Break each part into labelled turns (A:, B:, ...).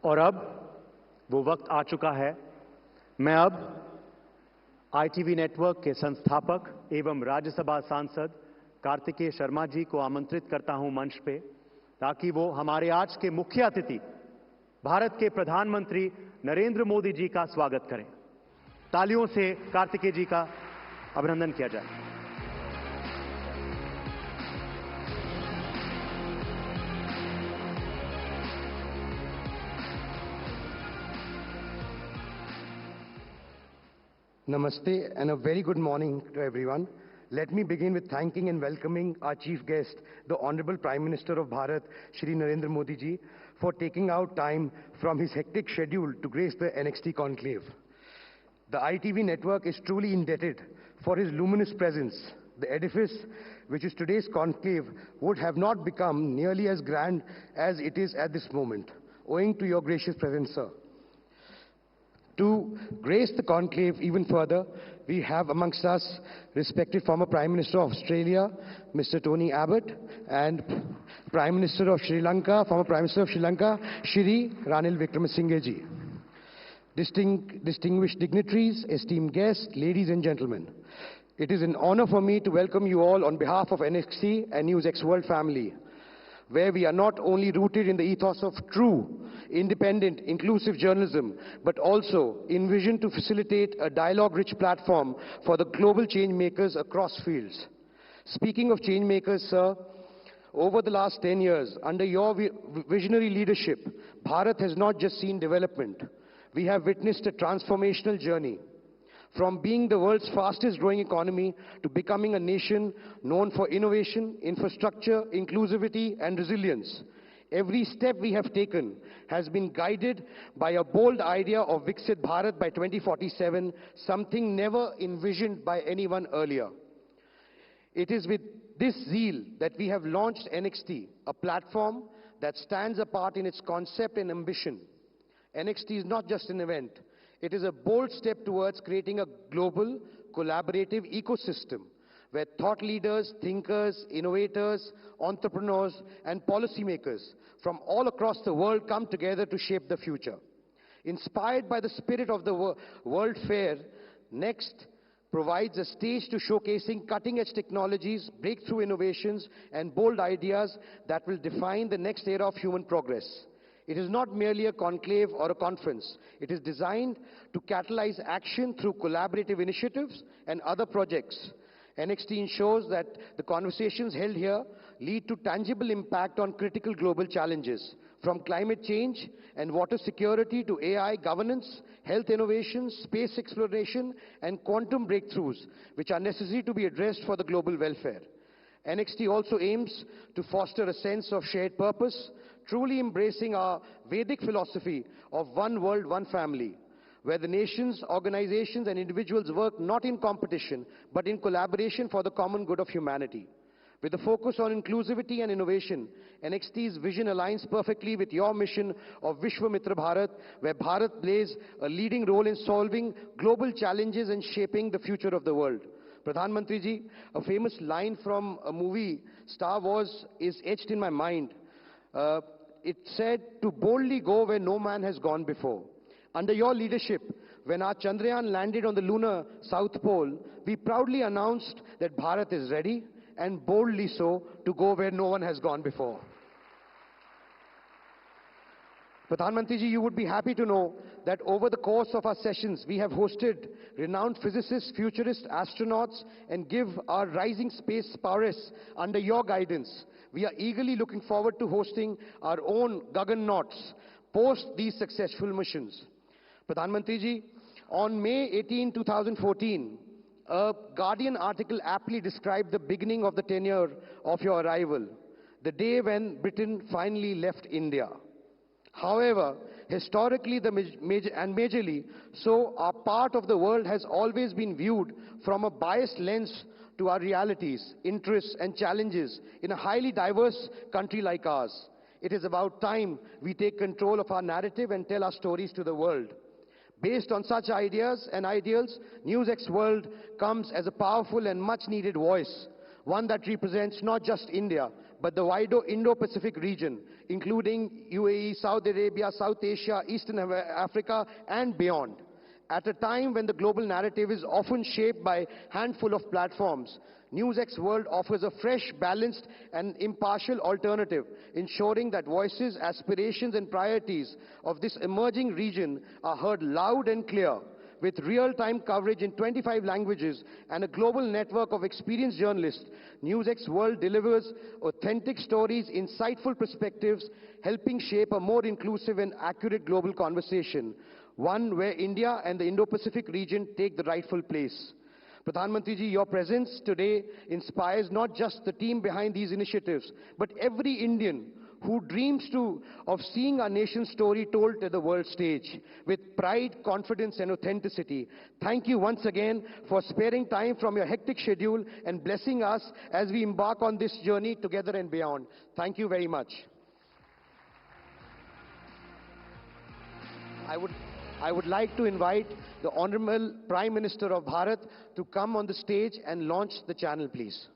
A: और अब वो वक्त आ चुका है। मैं अब आईटीवी नेटवर्क के संस्थापक एवं राज्यसभा सांसद कार्तिकेय शर्मा जी को आमंत्रित करता हूं मंच पे, ताकि वो हमारे आज के मुख्य अतिथि भारत के प्रधानमंत्री नरेंद्र मोदी जी का स्वागत करें। तालियों से कार्तिकेय जी का अभिनंदन किया जाए।
B: Namaste and a very good morning to everyone. Let me begin with thanking and welcoming our chief guest, the Honorable Prime Minister of Bharat, Shri Narendra Modi ji, for taking out time from his hectic schedule to grace the NXT conclave. The ITV network is truly indebted for his luminous presence. The edifice, which is today's conclave, would have not become nearly as grand as it is at this moment, owing to your gracious presence, sir. To grace the conclave even further, we have amongst us respected former Prime Minister of Australia, Mr. Tony Abbott, and Prime Minister of Sri Lanka, former Prime Minister of Sri Lanka, Shri Ranil Wickremesinghe ji. Distinguished dignitaries, esteemed guests, ladies and gentlemen, it is an honor for me to welcome you all on behalf of NXT and NewsX World family, where we are not only rooted in the ethos of true, independent, inclusive journalism, but also envisioned to facilitate a dialogue-rich platform for the global change makers across fields. Speaking of change makers, sir, over the last 10 years, under your visionary leadership, Bharat has not just seen development. We have witnessed a transformational journey, from being the world's fastest growing economy to becoming a nation known for innovation, infrastructure, inclusivity, and resilience. Every step we have taken has been guided by a bold idea of Viksit Bharat by 2047, something never envisioned by anyone earlier. It is with this zeal that we have launched NXT, a platform that stands apart in its concept and ambition. NXT is not just an event. It is a bold step towards creating a global, collaborative ecosystem where thought leaders, thinkers, innovators, entrepreneurs, and policymakers from all across the world come together to shape the future. Inspired by the spirit of the World Fair, Next provides a stage to showcasing cutting-edge technologies, breakthrough innovations, and bold ideas that will define the next era of human progress. It is not merely a conclave or a conference. It is designed to catalyze action through collaborative initiatives and other projects. NXT ensures that the conversations held here lead to tangible impact on critical global challenges, from climate change and water security to AI governance, health innovations, space exploration, and quantum breakthroughs, which are necessary to be addressed for the global welfare. NXT also aims to foster a sense of shared purpose, truly embracing our Vedic philosophy of one world, one family, where the nations, organizations, and individuals work not in competition, but in collaboration for the common good of humanity. With a focus on inclusivity and innovation, NXT's vision aligns perfectly with your mission of Vishwamitra Bharat, where Bharat plays a leading role in solving global challenges and shaping the future of the world. Pradhan Mantri ji, a famous line from a movie, Star Wars, is etched in my mind. It said, to boldly go where no man has gone before. Under your leadership, when our Chandrayaan landed on the lunar South Pole, we proudly announced that Bharat is ready, and boldly so, to go where no one has gone before. Pradhan Mantri ji, you would be happy to know that over the course of our sessions, we have hosted renowned physicists, futurists, astronauts, and give our rising space prowess under your guidance. We are eagerly looking forward to hosting our own Gagannauts post these successful missions. Pradhan Mantri ji, on May 18, 2014, a Guardian article aptly described the beginning of the tenure of your arrival, the day when Britain finally left India. However, historically majorly so, our part of the world has always been viewed from a biased lens to our realities, interests, and challenges in a highly diverse country like ours. It is about time we take control of our narrative and tell our stories to the world. Based on such ideas and ideals, NewsX World comes as a powerful and much-needed voice, one that represents not just India, but the wider Indo-Pacific region, including UAE, Saudi Arabia, South Asia, Eastern Africa, and beyond. At a time when the global narrative is often shaped by a handful of platforms, NewsX World offers a fresh, balanced, and impartial alternative, ensuring that voices, aspirations, and priorities of this emerging region are heard loud and clear. With real-time coverage in 25 languages and a global network of experienced journalists, NewsX World delivers authentic stories, insightful perspectives, helping shape a more inclusive and accurate global conversation, one where India and the Indo-Pacific region take the rightful place. Pradhan Mantri ji, your presence today inspires not just the team behind these initiatives, but every Indian who dreams of seeing our nation's story told to the world stage with pride, confidence, and authenticity. Thank you once again for sparing time from your hectic schedule and blessing us as we embark on this journey together and beyond. Thank you very much. I would like to invite the Honorable Prime Minister of Bharat to come on the stage and launch the channel, please.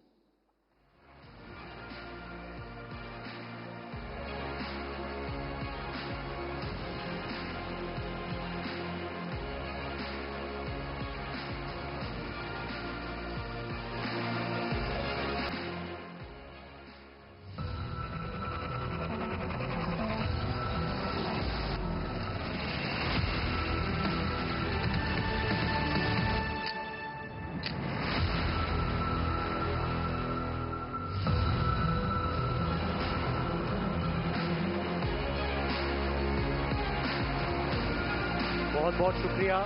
A: बहुत बहुत शुक्रिया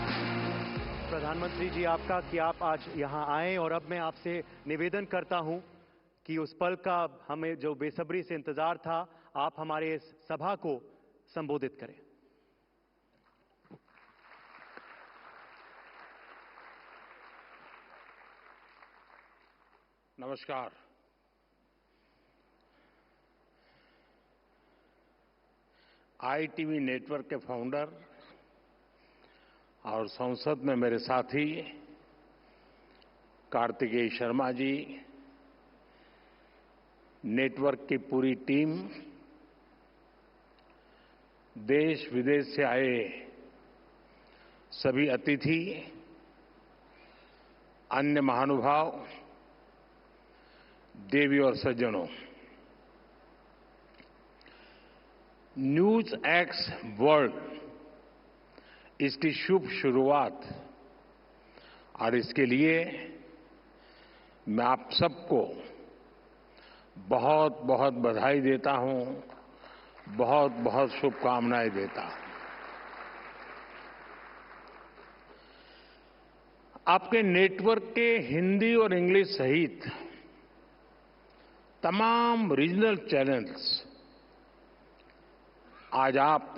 A: प्रधानमंत्री जी आपका कि आप आज यहां आए। और अब मैं आपसे निवेदन करता हूं कि उस पल का हमें जो बेसब्री से इंतजार था, आप हमारे इस सभा को संबोधित करें।
C: नमस्कार। ITV नेटवर्क के फाउंडर और संसद में मेरे साथी कार्तिकेय शर्मा जी, नेटवर्क की पूरी टीम, देश विदेश से आए सभी अतिथि, अन्य महानुभाव, देवी और सज्जनों, न्यूज एक्स वर्ल्ड इसकी शुभ शुरुआत और इसके लिए मैं आप सबको बहुत बहुत बधाई देता हूं, बहुत बहुत शुभकामनाएं देता हूं। आपके नेटवर्क के हिंदी और इंग्लिश सहित तमाम रीजनल चैनल्स आज आप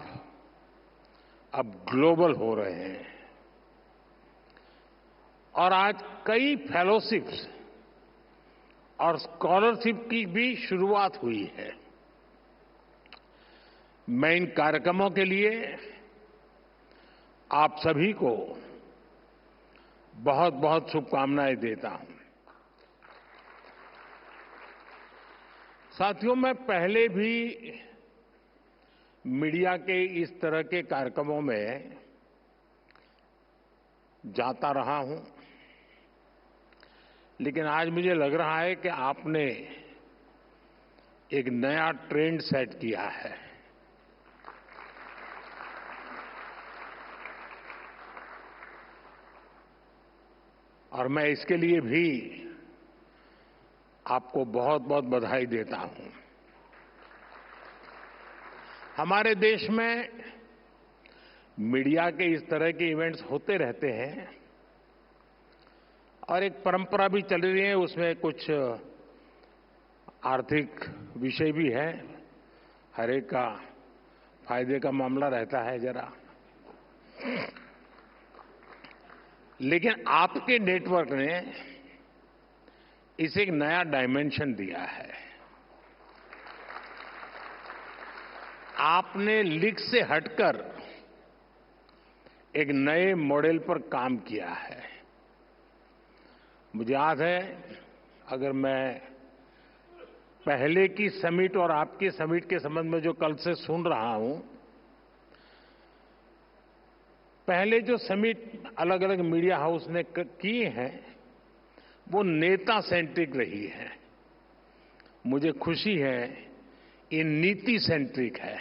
C: अब ग्लोबल हो रहे हैं और आज कई फेलोशिप्स और स्कॉलरशिप की भी शुरुआत हुई है। मैं इन कार्यक्रमों के लिए आप सभी को बहुत बहुत शुभकामनाएं देता हूं। साथियों, मैं पहले भी मीडिया के इस तरह के कार्यक्रमों में जाता रहा हूं, लेकिन आज मुझे लग रहा है कि आपने एक नया ट्रेंड सेट किया है। और मैं इसके लिए भी आपको बहुत बहुत बधाई देता हूं। हमारे देश में मीडिया के इस तरह के इवेंट्स होते रहते हैं और एक परंपरा भी चल रही है, उसमें कुछ आर्थिक विषय भी है, हर एक का फायदे का मामला रहता है जरा। लेकिन आपके नेटवर्क ने इसे एक नया डायमेंशन दिया है। आपने लीक से हटकर एक नए मॉडल पर काम किया है। मुझे याद है, अगर मैं पहले की समिट और आपकी समिट के संबंध में जो कल से सुन रहा हूं, पहले जो समिट अलग अलग मीडिया हाउस ने की है वो नेता सेंट्रिक रही है। मुझे खुशी है ये नीति सेंट्रिक है।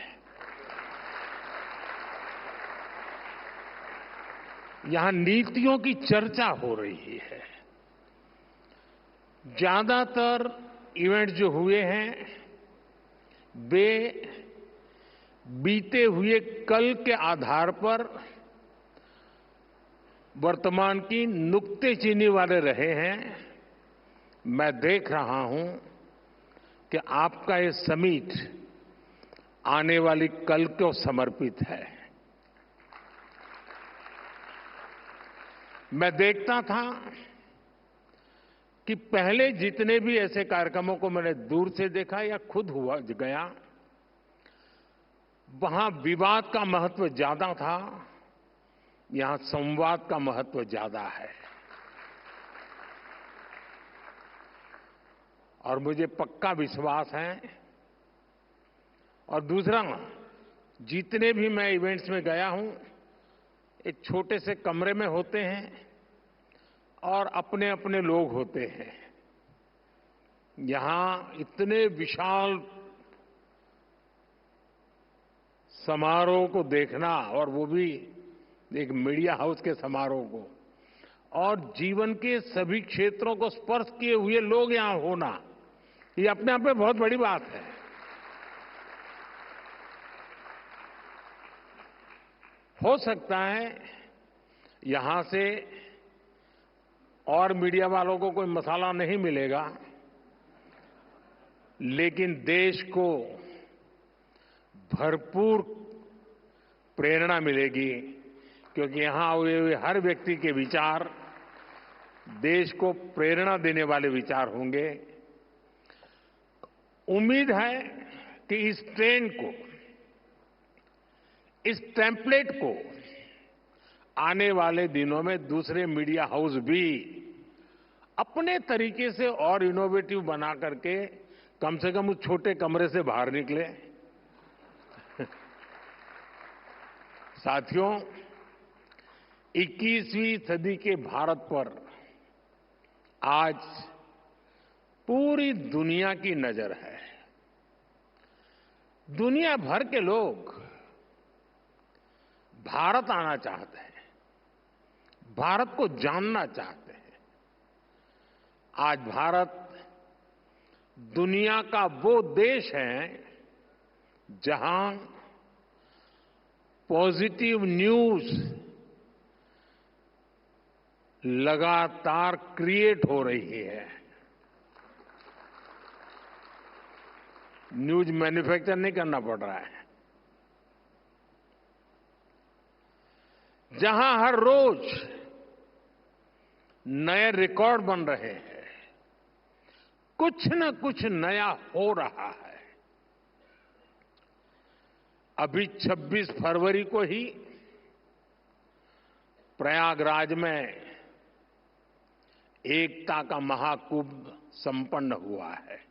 C: यहां नीतियों की चर्चा हो रही है। ज्यादातर इवेंट जो हुए हैं वे बीते हुए कल के आधार पर वर्तमान की नुक्तेचीनी वाले रहे हैं। मैं देख रहा हूं कि आपका ये समिट आने वाली कल को समर्पित है। मैं देखता था कि पहले जितने भी ऐसे कार्यक्रमों को मैंने दूर से देखा या खुद हुआ गया, वहां विवाद का महत्व ज्यादा था, यहां संवाद का महत्व ज्यादा है। और मुझे पक्का विश्वास है। और दूसरा, जितने भी मैं इवेंट्स में गया हूं, एक छोटे से कमरे में होते हैं और अपने अपने लोग होते हैं। यहां इतने विशाल समारोह को देखना, और वो भी एक मीडिया हाउस के समारोह को, और जीवन के सभी क्षेत्रों को स्पर्श किए हुए लोग यहां होना, ये अपने आप में बहुत बड़ी बात है। हो सकता है यहां से और मीडिया वालों को कोई मसाला नहीं मिलेगा, लेकिन देश को भरपूर प्रेरणा मिलेगी, क्योंकि यहां हुए हर व्यक्ति के विचार देश को प्रेरणा देने वाले विचार होंगे। उम्मीद है कि इस ट्रेंड को, इस टेम्पलेट को आने वाले दिनों में दूसरे मीडिया हाउस भी अपने तरीके से और इनोवेटिव बना करके कम से कम उस छोटे कमरे से बाहर निकले। साथियों, 21वीं सदी के भारत पर आज पूरी दुनिया की नजर है। दुनिया भर के लोग भारत आना चाहते हैं, भारत को जानना चाहते हैं। आज भारत दुनिया का वो देश है जहां पॉजिटिव न्यूज लगातार क्रिएट हो रही है। न्यूज मैन्युफैक्चर नहीं करना पड़ रहा है। जहां हर रोज नए रिकॉर्ड बन रहे हैं, कुछ न कुछ नया हो रहा है। अभी 26 फरवरी को ही प्रयागराज में एकता का महाकुंभ संपन्न हुआ है।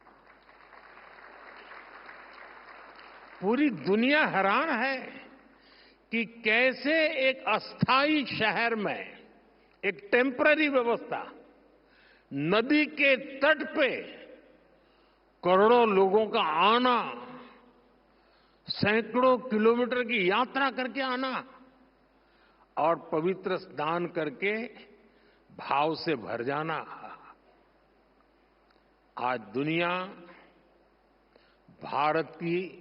C: पूरी दुनिया हैरान है कि कैसे एक अस्थायी शहर में एक टेम्पररी व्यवस्था, नदी के तट पे करोड़ों लोगों का आना, सैकड़ों किलोमीटर की यात्रा करके आना और पवित्र स्नान करके भाव से भर जाना। आज दुनिया भारत की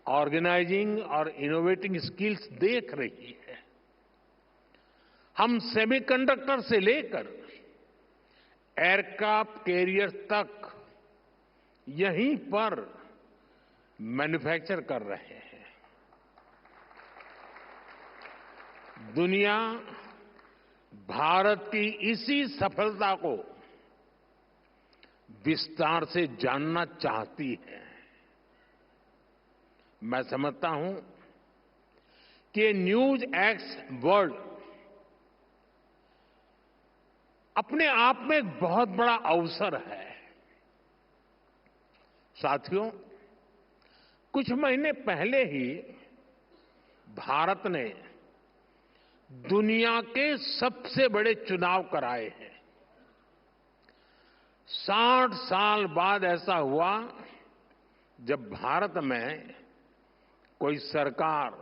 C: ऑर्गेनाइजिंग और इनोवेटिंग स्किल्स देख रही है। हम सेमीकंडक्टर से लेकर एयरक्राफ्ट कैरियर तक यहीं पर मैन्युफैक्चर कर रहे हैं। दुनिया भारत की इसी सफलता को विस्तार से जानना चाहती है। मैं समझता हूं कि न्यूज एक्स वर्ल्ड अपने आप में एक बहुत बड़ा अवसर है। साथियों, कुछ महीने पहले ही भारत ने दुनिया के सबसे बड़े चुनाव कराए हैं। 60 साल बाद ऐसा हुआ जब भारत में कोई सरकार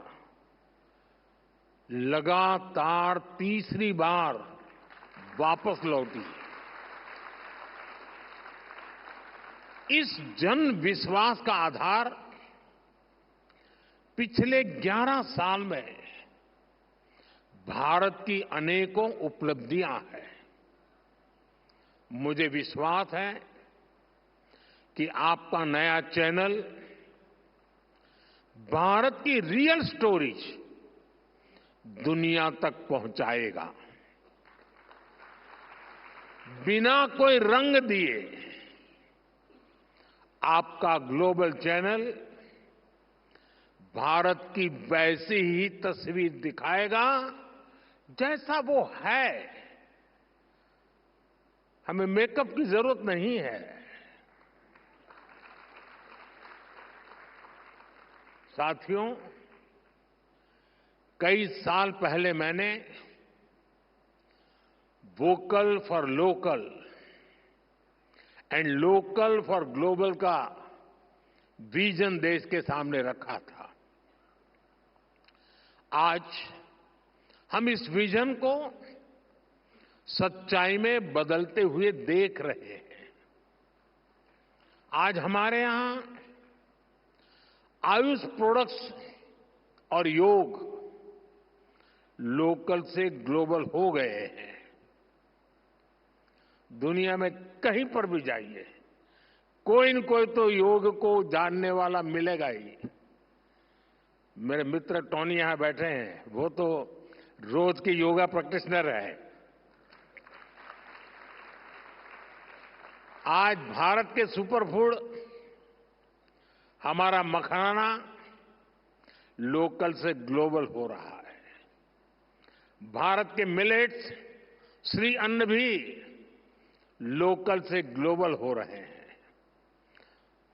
C: लगातार तीसरी बार वापस लौटी। इस जन विश्वास का आधार पिछले 11 साल में भारत की अनेकों उपलब्धियां हैं। मुझे विश्वास है कि आपका नया चैनल भारत की रियल स्टोरीज दुनिया तक पहुंचाएगा। बिना कोई रंग दिए आपका ग्लोबल चैनल भारत की वैसी ही तस्वीर दिखाएगा जैसा वो है। हमें मेकअप की जरूरत नहीं है। साथियों, कई साल पहले मैंने vocal for local and local for global का विजन देश के सामने रखा था। आज हम इस विजन को सच्चाई में बदलते हुए देख रहे हैं। आज हमारे यहां आयुष प्रोडक्ट्स और योग लोकल से ग्लोबल हो गए हैं। दुनिया में कहीं पर भी जाइए, कोई न कोई तो योग को जानने वाला मिलेगा ही। मेरे मित्र टोनी यहां बैठे हैं, वो तो रोज के योगा प्रैक्टिशनर है। आज भारत के सुपरफूड हमारा मखाना लोकल से ग्लोबल हो रहा है। भारत के मिलेट्स, श्री अन्न भी लोकल से ग्लोबल हो रहे हैं।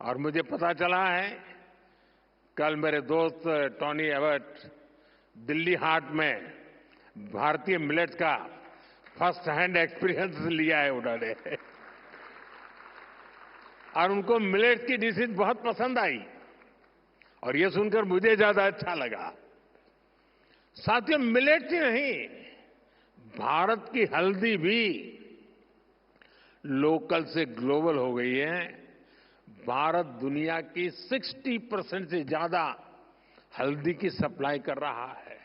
C: और मुझे पता चला है, कल मेरे दोस्त टोनी एबट दिल्ली हाट में भारतीय मिलेट्स का फर्स्ट हैंड एक्सपीरियंस लिया है उन्होंने और उनको मिलेट्स की डिशेज बहुत पसंद आई और ये सुनकर मुझे ज्यादा अच्छा लगा। साथियों, मिलेट्स ही नहीं, भारत की हल्दी भी लोकल से ग्लोबल हो गई है। भारत दुनिया की 60% से ज्यादा हल्दी की सप्लाई कर रहा है।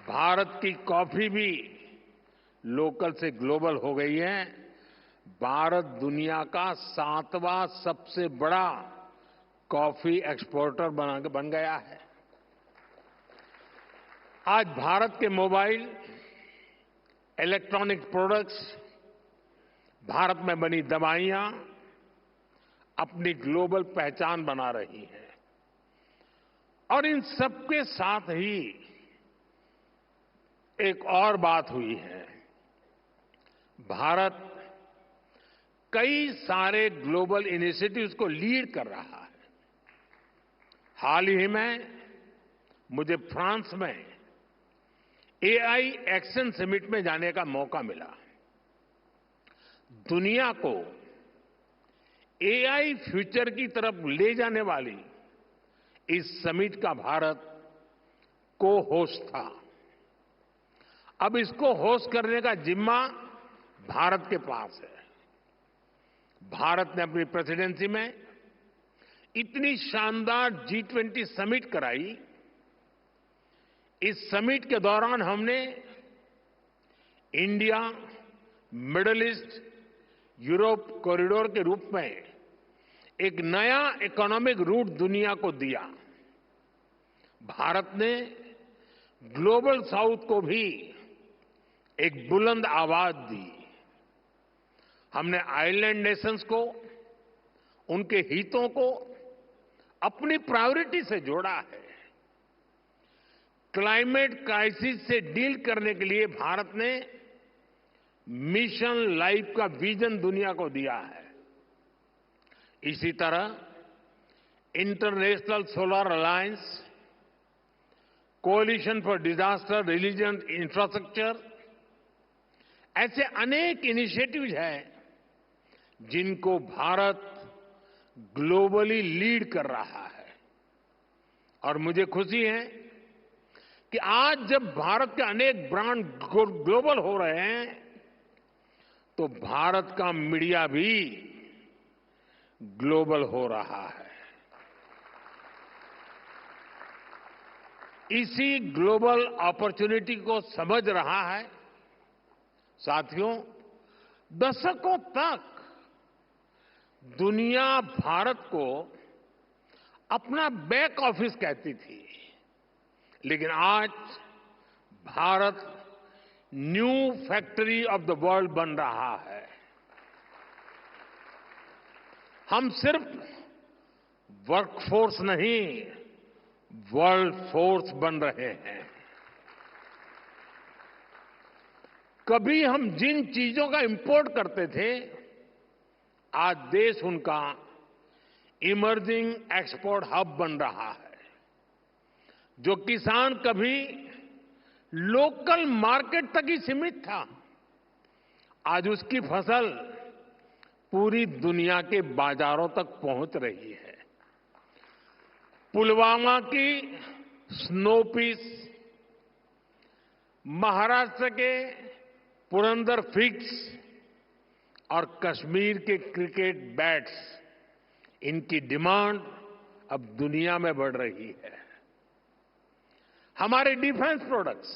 C: भारत की कॉफी भी लोकल से ग्लोबल हो गई है। भारत दुनिया का 7वां सबसे बड़ा कॉफी एक्सपोर्टर बन गया है। आज भारत के मोबाइल, इलेक्ट्रॉनिक प्रोडक्ट्स, भारत में बनी दवाइयां अपनी ग्लोबल पहचान बना रही हैं। और इन सबके साथ ही एक और बात हुई है। भारत कई सारे ग्लोबल इनिशिएटिव्स को लीड कर रहा है। हाल ही में मुझे फ्रांस में एआई एक्शन समिट में जाने का मौका मिला। दुनिया को एआई फ्यूचर की तरफ ले जाने वाली इस समिट का भारत को होस्ट था। अब इसको होस्ट करने का जिम्मा भारत के पास है। भारत ने अपनी प्रेसिडेंसी में इतनी शानदार G20 समिट कराई। इस समिट के दौरान हमने India, middle east, Europe corridor के रूप में एक नया इकोनॉमिक रूट दुनिया को दिया। भारत ने ग्लोबल साउथ को भी एक बुलंद आवाज दी। हमने आइलैंड नेशंस को, उनके हितों को अपनी प्रायोरिटी से जोड़ा है। क्लाइमेट क्राइसिस से डील करने के लिए भारत ने मिशन लाइफ का विजन दुनिया को दिया है। इसी तरह international solar alliance, कोalition for disaster religion infrastructure, ऐसे अनेक इनिशिएटिव्स हैं जिनको भारत ग्लोबली लीड कर रहा है। और मुझे खुशी है कि आज जब भारत के अनेक ब्रांड ग्लोबल हो रहे हैं तो भारत का मीडिया भी ग्लोबल हो रहा है। इसी ग्लोबल अपॉर्चुनिटी को समझ रहा है। साथियों, दशकों तक दुनिया भारत को अपना बैक ऑफिस कहती थी, लेकिन आज Bharat new factory of the world बन रहा है। हम सिर्फ वर्कफोर्स नहीं, वर्ल्ड फोर्स बन रहे हैं। कभी हम जिन चीजों का इंपोर्ट करते थे, आज देश उनका इमर्जिंग एक्सपोर्ट हब बन रहा है। जो किसान कभी लोकल मार्केट तक ही सीमित था, आज उसकी फसल पूरी दुनिया के बाजारों तक पहुंच रही है। पुलवामा की स्नो पीस, महाराष्ट्र के पुरंदर फिग्स और कश्मीर के क्रिकेट बैट्स, इनकी डिमांड अब दुनिया में बढ़ रही है। हमारे डिफेंस प्रोडक्ट्स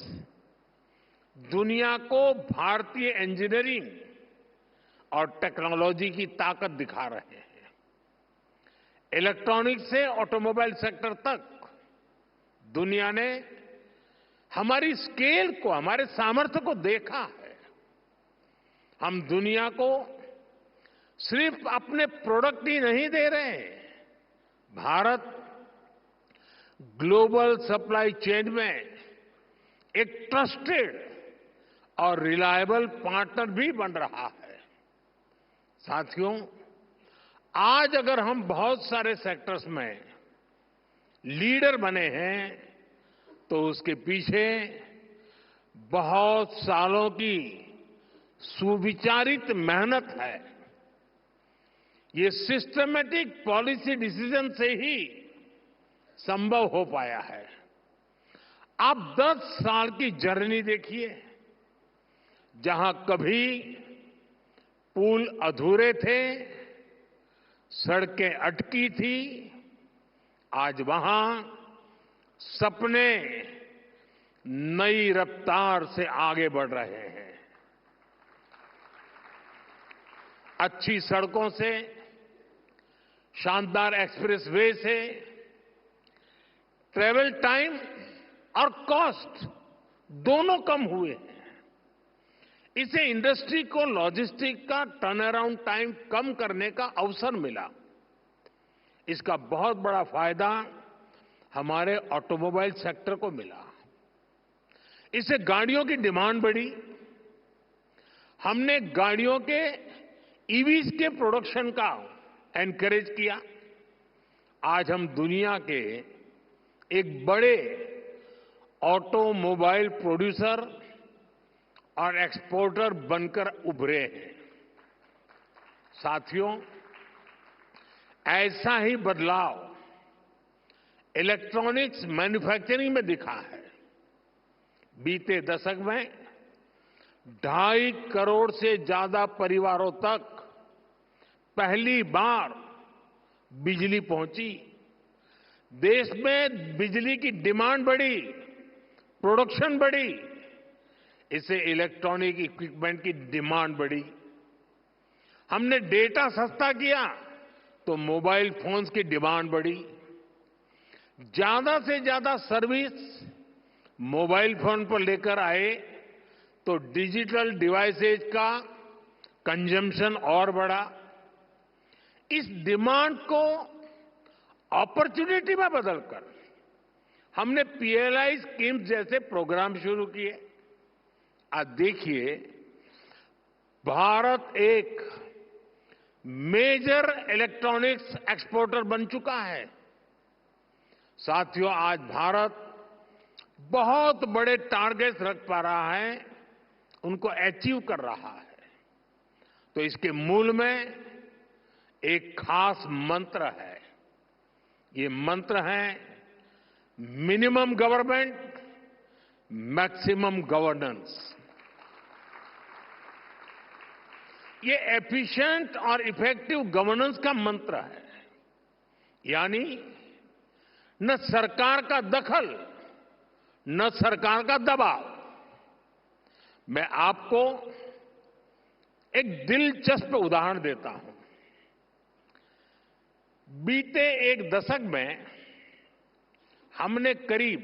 C: दुनिया को भारतीय इंजीनियरिंग और टेक्नोलॉजी की ताकत दिखा रहे हैं। इलेक्ट्रॉनिक्स से ऑटोमोबाइल सेक्टर तक दुनिया ने हमारी स्केल को, हमारे सामर्थ्य को देखा है। हम दुनिया को सिर्फ अपने प्रोडक्ट ही नहीं दे रहे हैं, भारत ग्लोबल सप्लाई चेन में एक ट्रस्टेड और रिलायबल पार्टनर भी बन रहा है। साथियों, आज अगर हम बहुत सारे सेक्टर्स में लीडर बने हैं तो उसके पीछे बहुत सालों की सुविचारित मेहनत है। ये सिस्टमैटिक पॉलिसी डिसीजन से ही संभव हो पाया है। आप 10 साल की जर्नी देखिए, जहां कभी पुल अधूरे थे, सड़कें अटकी थी, आज वहां सपने नई रफ्तार से आगे बढ़ रहे हैं। अच्छी सड़कों से, शानदार एक्सप्रेसवे से ट्रेवल टाइम और कॉस्ट दोनों कम हुए हैं। इससे इंडस्ट्री को लॉजिस्टिक का टर्न अराउंड टाइम कम करने का अवसर मिला। इसका बहुत बड़ा फायदा हमारे ऑटोमोबाइल सेक्टर को मिला। इससे गाड़ियों की डिमांड बढ़ी। हमने गाड़ियों के ईवीज के प्रोडक्शन का एनकरेज किया। आज हम दुनिया के एक बड़े ऑटोमोबाइल प्रोड्यूसर और एक्सपोर्टर बनकर उभरे हैं। साथियों, ऐसा ही बदलाव इलेक्ट्रॉनिक्स मैन्युफैक्चरिंग में दिखा है। बीते दशक में 2.5 करोड़ से ज्यादा परिवारों तक पहली बार बिजली पहुंची। देश में बिजली की डिमांड बढ़ी, प्रोडक्शन बढ़ी। इससे इलेक्ट्रॉनिक इक्विपमेंट की डिमांड बढ़ी। हमने डेटा सस्ता किया तो मोबाइल फोन्स की डिमांड बढ़ी। ज्यादा से ज्यादा सर्विस मोबाइल फोन पर लेकर आए तो डिजिटल डिवाइसेज का कंजम्पशन और बढ़ा। इस डिमांड को अपॉर्चुनिटी में बदलकर हमने पीएलआई स्कीम जैसे प्रोग्राम शुरू किए। आज देखिए, भारत एक मेजर इलेक्ट्रॉनिक्स एक्सपोर्टर बन चुका है। साथियों, आज भारत बहुत बड़े टारगेट्स रख पा रहा है, उनको अचीव कर रहा है। तो इसके मूल में एक खास मंत्र है। ये मंत्र है मिनिमम गवर्नमेंट, मैक्सिमम गवर्नेंस। ये एफिशिएंट और इफेक्टिव गवर्नेंस का मंत्र है। यानी न सरकार का दखल, न सरकार का दबाव। मैं आपको एक दिलचस्प उदाहरण देता हूं। बीते एक दशक में हमने करीब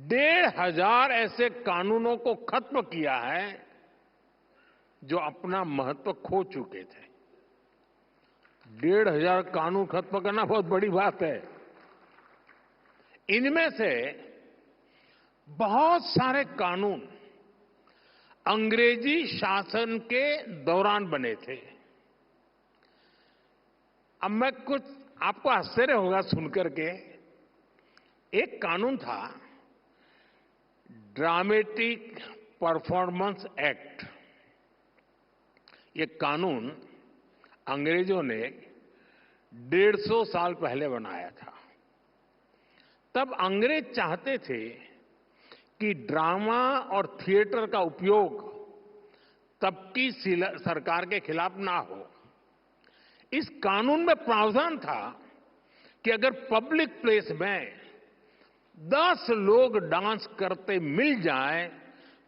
C: 1,500 ऐसे कानूनों को खत्म किया है जो अपना महत्व खो चुके थे। 1,500 कानून खत्म करना बहुत बड़ी बात है। इनमें से बहुत सारे कानून अंग्रेजी शासन के दौरान बने थे। अब मैं कुछ आपको आश्चर्य होगा सुनकर के, एक कानून था ड्रामेटिक परफॉर्मेंस एक्ट। ये कानून अंग्रेजों ने 150 साल पहले बनाया था। तब अंग्रेज चाहते थे कि ड्रामा और थिएटर का उपयोग तब की सरकार के खिलाफ ना हो। इस कानून में प्रावधान था कि अगर पब्लिक प्लेस में 10 लोग डांस करते मिल जाएं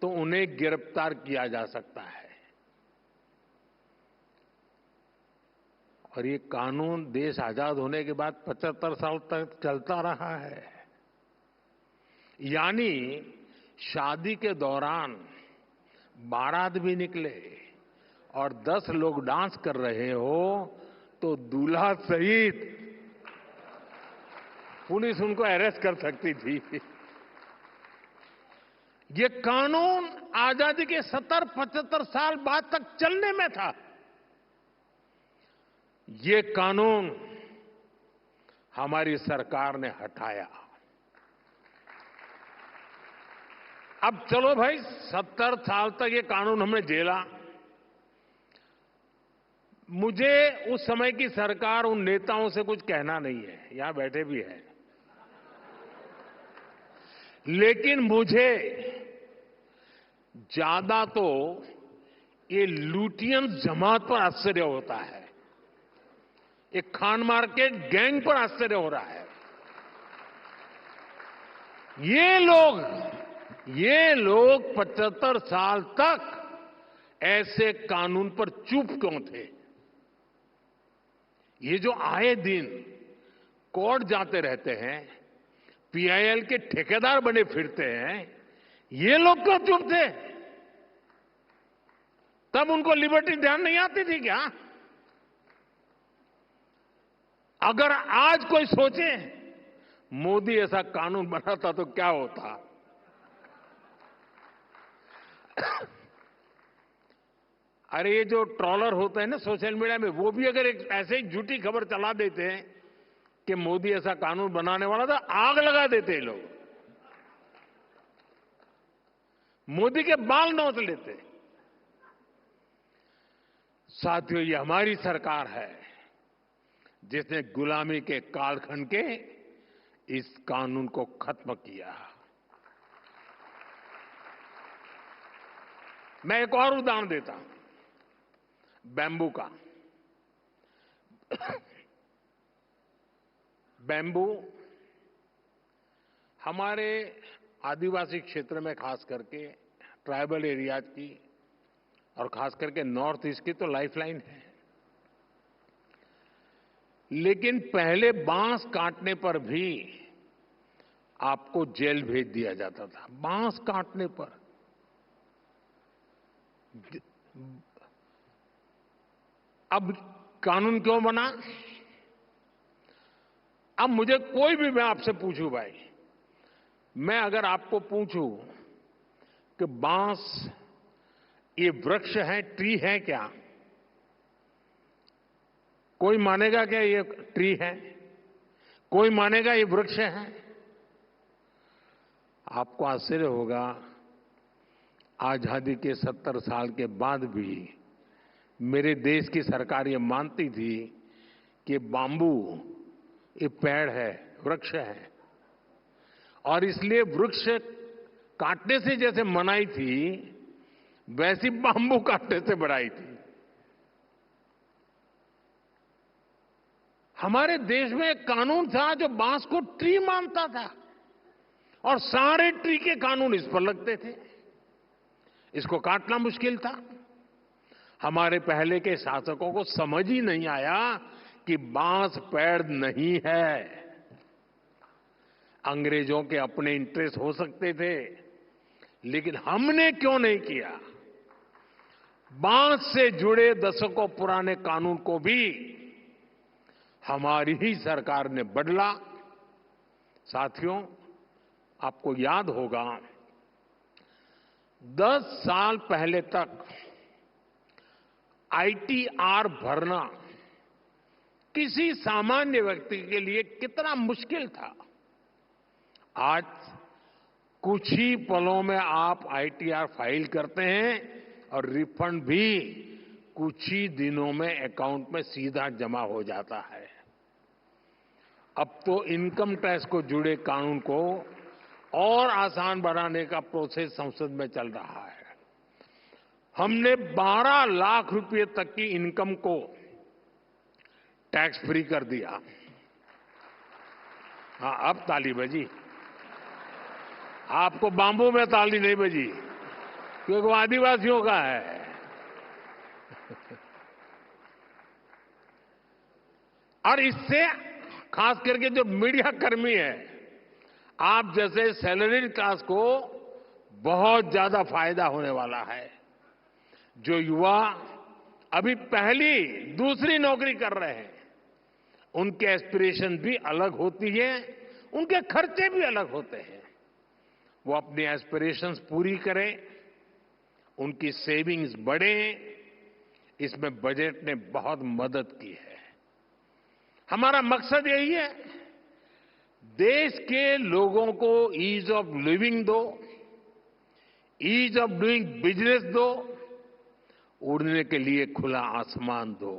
C: तो उन्हें गिरफ्तार किया जा सकता है। और ये कानून देश आजाद होने के बाद 75 साल तक चलता रहा है। यानी शादी के दौरान बारात भी निकले और 10 लोग डांस कर रहे हो तो दूल्हा सहित पुलिस उनको अरेस्ट कर सकती थी। ये कानून आजादी के 70-75 साल बाद तक चलने में था। ये कानून हमारी सरकार ने हटाया। अब चलो भाई, 70 साल तक ये कानून हमने झेला। मुझे उस समय की सरकार, उन नेताओं से कुछ कहना नहीं है, यहां बैठे भी हैं। लेकिन मुझे ज्यादा तो ये लुटियन जमात पर आश्चर्य होता है, ये खान मार्केट गैंग पर आश्चर्य हो रहा है। ये लोग 75 साल तक ऐसे कानून पर चुप क्यों थे? ये जो आए दिन कोर्ट जाते रहते हैं, पीआईएल के ठेकेदार बने फिरते हैं, ये लोग क्यों चुप थे? तब उनको लिबर्टी ध्यान नहीं आती थी क्या? अगर आज कोई सोचे मोदी ऐसा कानून बनाता तो क्या होता? अरे ये जो ट्रॉलर होते हैं ना सोशल मीडिया में, वो भी अगर एक ऐसे ही झूठी खबर चला देते हैं कि मोदी ऐसा कानून बनाने वाला था, आग लगा देते हैं लोग, मोदी के बाल नोच लेते। साथियों, ये हमारी सरकार है जिसने गुलामी के कालखंड के इस कानून को खत्म किया। मैं एक और उदाहरण देता हूं, बैम्बू का। बैम्बू हमारे आदिवासी क्षेत्र में, खास करके ट्राइबल एरियाज की और खास करके नॉर्थ ईस्ट की तो लाइफलाइन है। लेकिन पहले बांस काटने पर भी आपको जेल भेज दिया जाता था, बांस काटने पर। अब कानून क्यों बना? अब मुझे कोई भी, मैं आपसे पूछूं भाई, मैं अगर आपको पूछूं कि बांस ये वृक्ष है, ट्री है क्या? कोई मानेगा क्या ये ट्री है, कोई मानेगा ये वृक्ष है। आपको आश्चर्य होगा, आजादी के 70 साल के बाद भी मेरे देश की सरकार ये मानती थी कि बाम्बू ये पेड़ है, वृक्ष है, और इसलिए वृक्ष काटने से जैसे मनाई थी वैसी बाम्बू काटने से बढ़ाई थी। हमारे देश में एक कानून था जो बांस को ट्री मानता था और सारे ट्री के कानून इस पर लगते थे। इसको काटना मुश्किल था। हमारे पहले के शासकों को समझ ही नहीं आया कि बांस पेड़ नहीं है। अंग्रेजों के अपने इंटरेस्ट हो सकते थे, लेकिन हमने क्यों नहीं किया? बांस से जुड़े दशकों पुराने कानून को भी हमारी ही सरकार ने बदला। साथियों, आपको याद होगा 10 साल पहले तक आईटीआर भरना किसी सामान्य व्यक्ति के लिए कितना मुश्किल था। आज कुछ ही पलों में आप आईटीआर फाइल करते हैं और रिफंड भी कुछ ही दिनों में अकाउंट में सीधा जमा हो जाता है। अब तो इनकम टैक्स को जुड़े कानून को और आसान बनाने का प्रोसेस संसद में चल रहा है। हमने 12 लाख रुपए तक की इनकम को टैक्स फ्री कर दिया। हाँ, अब ताली बजी। आपको बाम्बू में ताली नहीं बजी क्योंकि वो आदिवासियों का है। और इससे खास करके जो मीडिया कर्मी है, आप जैसे सैलरीड क्लास को बहुत ज्यादा फायदा होने वाला है। जो युवा अभी पहली दूसरी नौकरी कर रहे हैं, उनके एस्पिरेशन भी अलग होती है, उनके खर्चे भी अलग होते हैं। वो अपनी एस्पिरेशंस पूरी करें, उनकी सेविंग्स बढ़े, इसमें बजट ने बहुत मदद की है। हमारा मकसद यही है, देश के लोगों को ईज ऑफ लिविंग दो, ईज ऑफ डूइंग बिजनेस दो, उड़ने के लिए खुला आसमान दो।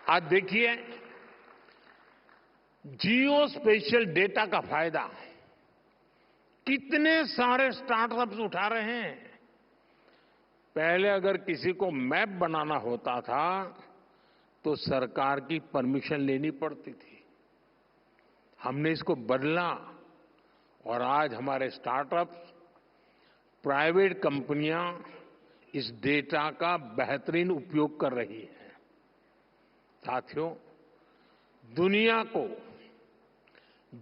C: आज देखिए, जियो स्पेशल डेटा का फायदा कितने सारे स्टार्टअप्स उठा रहे हैं। पहले अगर किसी को मैप बनाना होता था तो सरकार की परमिशन लेनी पड़ती थी। हमने इसको बदला और आज हमारे स्टार्टअप्स, प्राइवेट कंपनियां इस डेटा का बेहतरीन उपयोग कर रही हैं। साथियों, दुनिया को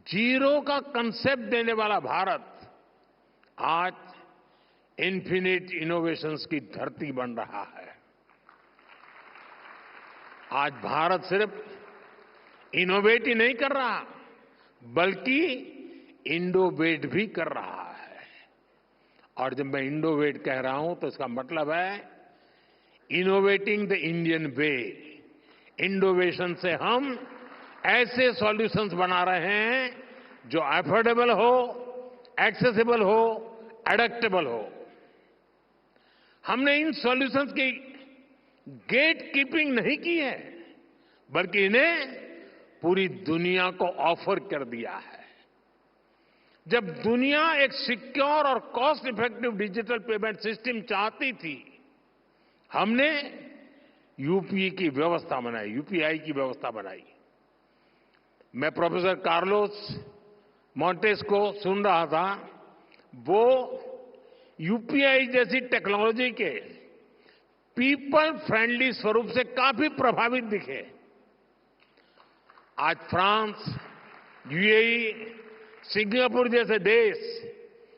C: जीरो का कंसेप्ट देने वाला भारत आज इन्फिनिट इनोवेशंस की धरती बन रहा है। आज भारत सिर्फ इनोवेट ही नहीं कर रहा, बल्कि इंडोवेट भी कर रहा है। और जब मैं इंडोवेट कह रहा हूं तो इसका मतलब है इनोवेटिंग द इंडियन वे। इंडोवेशन से हम ऐसे सॉल्यूशंस बना रहे हैं जो अफोर्डेबल हो, एक्सेसिबल हो, एडेप्टेबल हो। हमने इन सॉल्यूशंस की गेट कीपिंग नहीं की है, बल्कि इन्हें पूरी दुनिया को ऑफर कर दिया है। जब दुनिया एक सिक्योर और cost effective digital payment system चाहती थी, हमने यूपीआई की व्यवस्था बनाई। मैं प्रोफेसर कार्लोस मोंटेस को सुन रहा था। वो यूपीआई जैसी टेक्नोलॉजी के पीपल फ्रेंडली स्वरूप से काफी प्रभावित दिखे। आज फ्रांस, यूएई, सिंगापुर जैसे देश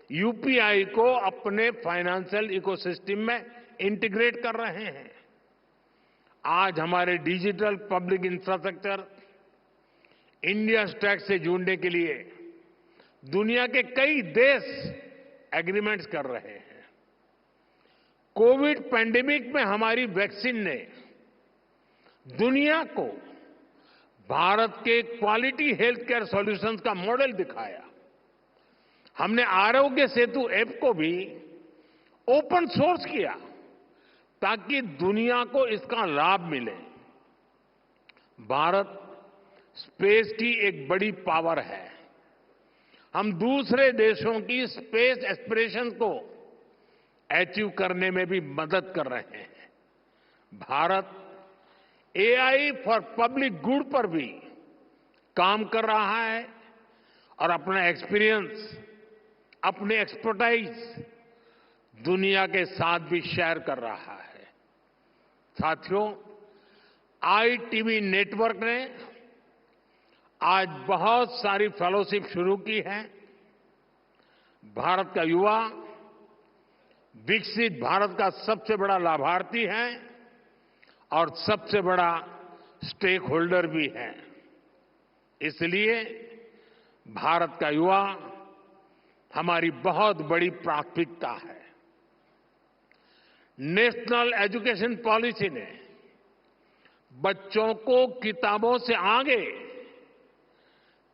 C: यूपीआई को अपने फाइनेंशियल इकोसिस्टम में इंटीग्रेट कर रहे हैं। आज हमारे digital public infrastructure India stack से जुड़ने के लिए दुनिया के कई देश एग्रीमेंट्स कर रहे हैं। कोविड पैंडेमिक में हमारी वैक्सीन ने दुनिया को भारत के क्वालिटी हेल्थ केयर सॉल्यूशंस का मॉडल दिखाया। हमने आरोग्य सेतु ऐप को भी ओपन सोर्स किया ताकि दुनिया को इसका लाभ मिले। भारत स्पेस की एक बड़ी पावर है। हम दूसरे देशों की स्पेस एस्पिरेशन को अचीव करने में भी मदद कर रहे हैं। Bharat AI for public good पर भी काम कर रहा है और अपना एक्सपीरियंस, अपने एक्सपर्टाइज दुनिया के साथ भी शेयर कर रहा है। साथियों, आईटीवी नेटवर्क ने आज बहुत सारी फेलोशिप शुरू की है। भारत का युवा विकसित भारत का सबसे बड़ा लाभार्थी है और सबसे बड़ा स्टेक होल्डर भी है। इसलिए भारत का युवा हमारी बहुत बड़ी प्राथमिकता है। नेशनल एजुकेशन पॉलिसी ने बच्चों को किताबों से आगे,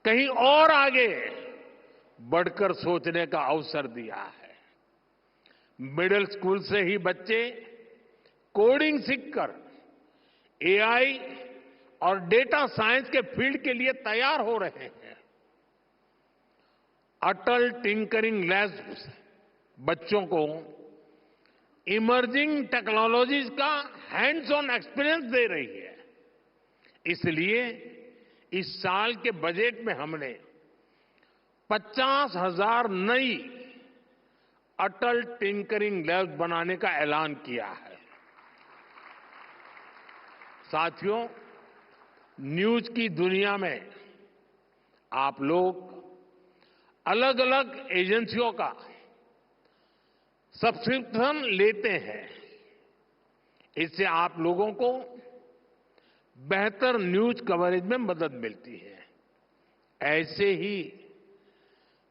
C: कहीं और आगे बढ़कर सोचने का अवसर दिया है। मिडिल स्कूल से ही बच्चे कोडिंग सीखकर एआई और डेटा साइंस के फील्ड के लिए तैयार हो रहे हैं। अटल टिंकरिंग लैब्स बच्चों को इमर्जिंग टेक्नोलॉजीज का हैंड्स ऑन एक्सपीरियंस दे रही है। इसलिए इस साल के बजट में हमने 50,000 नई अटल टिंकरिंग लैब्स बनाने का ऐलान किया है। साथियों, न्यूज की दुनिया में आप लोग अलग अलग एजेंसियों का सब्सक्रिप्शन लेते हैं। इससे आप लोगों को बेहतर न्यूज कवरेज में मदद मिलती है। ऐसे ही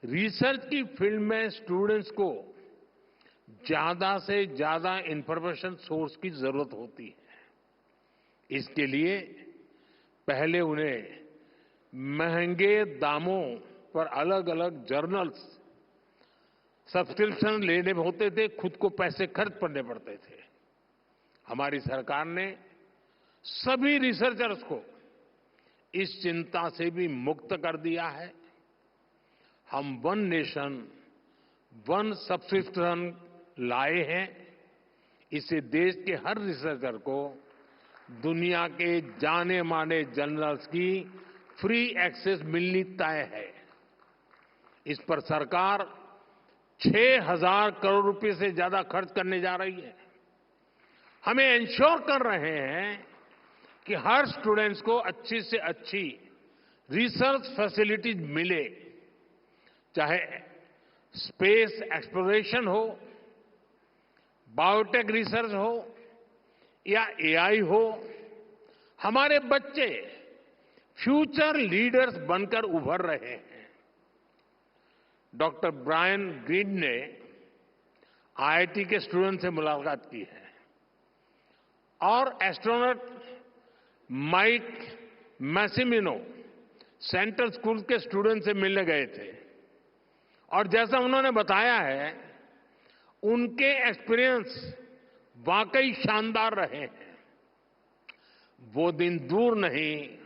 C: रिसर्च की फील्ड में स्टूडेंट्स को ज्यादा से ज्यादा इंफॉर्मेशन सोर्स की जरूरत होती है। इसके लिए पहले उन्हें महंगे दामों पर अलग अलग जर्नल्स सब्सक्रिप्शन लेने होते थे, खुद को पैसे खर्च करने पड़ते थे। हमारी सरकार ने सभी रिसर्चर्स को इस चिंता से भी मुक्त कर दिया है। हम वन नेशन वन सब्सक्रिप्शन लाए हैं। इससे देश के हर रिसर्चर को दुनिया के जाने माने जर्नल्स की फ्री एक्सेस मिलनी तय है। इस पर सरकार 6,000 करोड़ रुपए से ज्यादा खर्च करने जा रही है। हमें इंश्योर कर रहे हैं कि हर स्टूडेंट्स को अच्छी से अच्छी रिसर्च फैसिलिटीज मिले, चाहे स्पेस एक्सप्लोरेशन हो, बायोटेक रिसर्च हो या एआई हो। हमारे बच्चे फ्यूचर लीडर्स बनकर उभर रहे हैं। डॉक्टर ब्रायन ग्रीन ने आईआईटी के स्टूडेंट से मुलाकात की है और एस्ट्रोनॉट माइक मैसिमिनो सेंट्रल स्कूल के स्टूडेंट से मिलने गए थे और जैसा उन्होंने बताया है, उनके एक्सपीरियंस वाकई शानदार रहे हैं। वो दिन दूर नहीं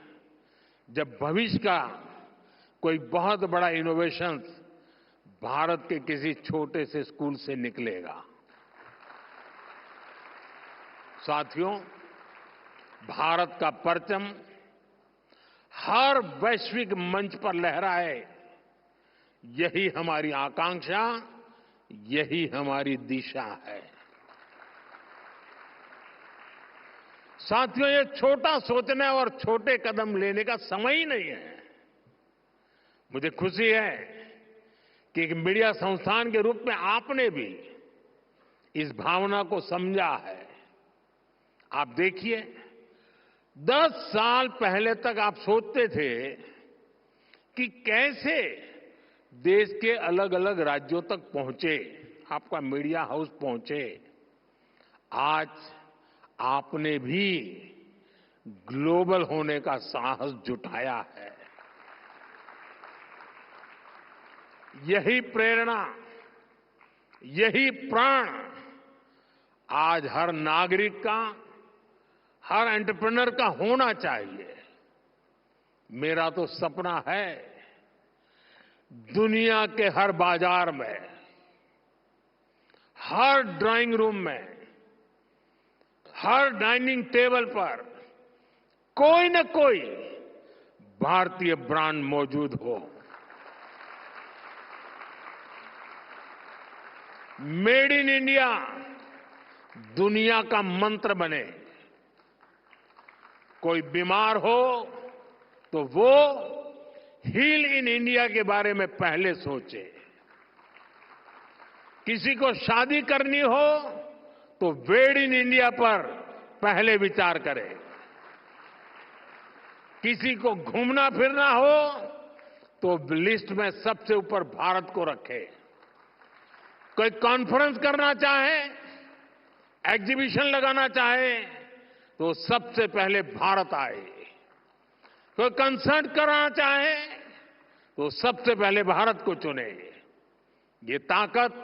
C: जब भविष्य का कोई बहुत बड़ा इनोवेशन भारत के किसी छोटे से स्कूल से निकलेगा। साथियों, भारत का परचम हर वैश्विक मंच पर लहराए, यही हमारी आकांक्षा, यही हमारी दिशा है। साथियों, ये छोटा सोचने और छोटे कदम लेने का समय ही नहीं है। मुझे खुशी है कि एक मीडिया संस्थान के रूप में आपने भी इस भावना को समझा है। आप देखिए, 10 साल पहले तक आप सोचते थे कि कैसे देश के अलग अलग राज्यों तक पहुंचे, आपका मीडिया हाउस पहुंचे। आज आपने भी ग्लोबल होने का साहस जुटाया है। यही प्रेरणा, यही प्राण आज हर नागरिक का, हर एंटरप्रेन्योर का होना चाहिए। मेरा तो सपना है दुनिया के हर बाजार में, हर ड्राइंग रूम में, हर डाइनिंग टेबल पर कोई न कोई भारतीय ब्रांड मौजूद हो। मेड इन इंडिया दुनिया का मंत्र बने। कोई बीमार हो तो वो हील इन इंडिया के बारे में पहले सोचे। किसी को शादी करनी हो तो वेड इन इंडिया पर पहले विचार करे। किसी को घूमना फिरना हो तो लिस्ट में सबसे ऊपर भारत को रखे। कोई कॉन्फ्रेंस करना चाहे, एग्जीबिशन लगाना चाहे तो सबसे पहले भारत आए। कोई कंसर्ट कराना चाहे तो सबसे पहले भारत को चुने। ये ताकत,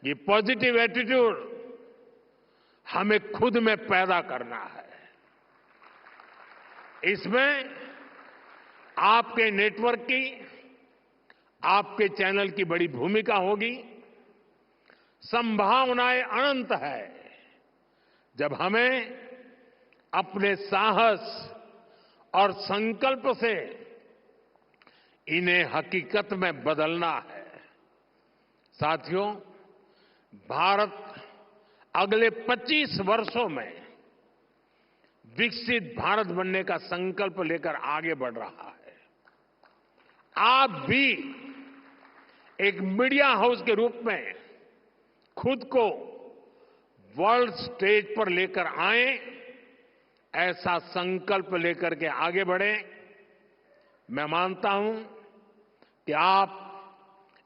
C: ये पॉजिटिव एटीट्यूड हमें खुद में पैदा करना है। इसमें आपके नेटवर्क की, आपके चैनल की बड़ी भूमिका होगी। संभावनाएं अनंत है जब हमें अपने साहस और संकल्प से इन्हें हकीकत में बदलना है। साथियों, भारत अगले 25 वर्षों में विकसित भारत बनने का संकल्प लेकर आगे बढ़ रहा है। आप भी एक मीडिया हाउस के रूप में खुद को वर्ल्ड स्टेज पर लेकर आए, ऐसा संकल्प लेकर के आगे बढ़े। मैं मानता हूं कि आप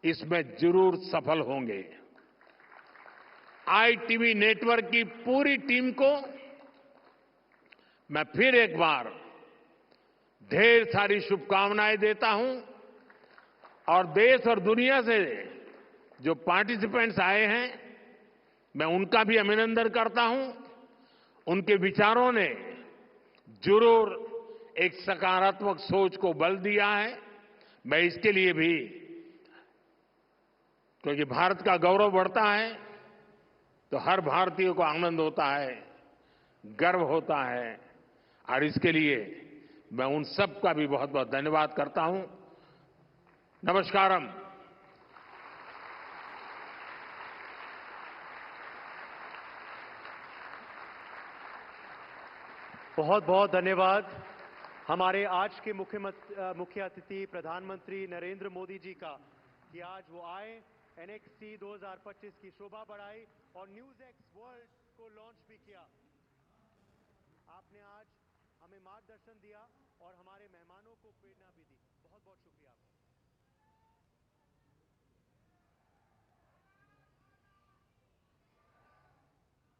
C: इसमें जरूर सफल होंगे। आईटीवी नेटवर्क की पूरी टीम को मैं फिर एक बार ढेर सारी शुभकामनाएं देता हूं और देश और दुनिया से जो पार्टिसिपेंट्स आए हैं, मैं उनका भी अभिनंदन करता हूं। उनके विचारों ने जरूर एक सकारात्मक सोच को बल दिया है। मैं इसके लिए भी, क्योंकि भारत का गौरव बढ़ता है तो हर भारतीय को आनंद होता है, गर्व होता है, और इसके लिए मैं उन सब का भी बहुत बहुत धन्यवाद करता हूं। नमस्कारम।
A: बहुत बहुत धन्यवाद हमारे आज के मुख्य अतिथि प्रधानमंत्री नरेंद्र मोदी जी का, कि आज वो आए, एनएक्सटी 2025 की शोभा बढ़ाई और न्यूज एक्स वर्ल्ड को लॉन्च भी किया। आपने आज हमें मार्गदर्शन दिया और हमारे मेहमानों को प्रेरणा भी दी। बहुत बहुत शुक्रिया आपका।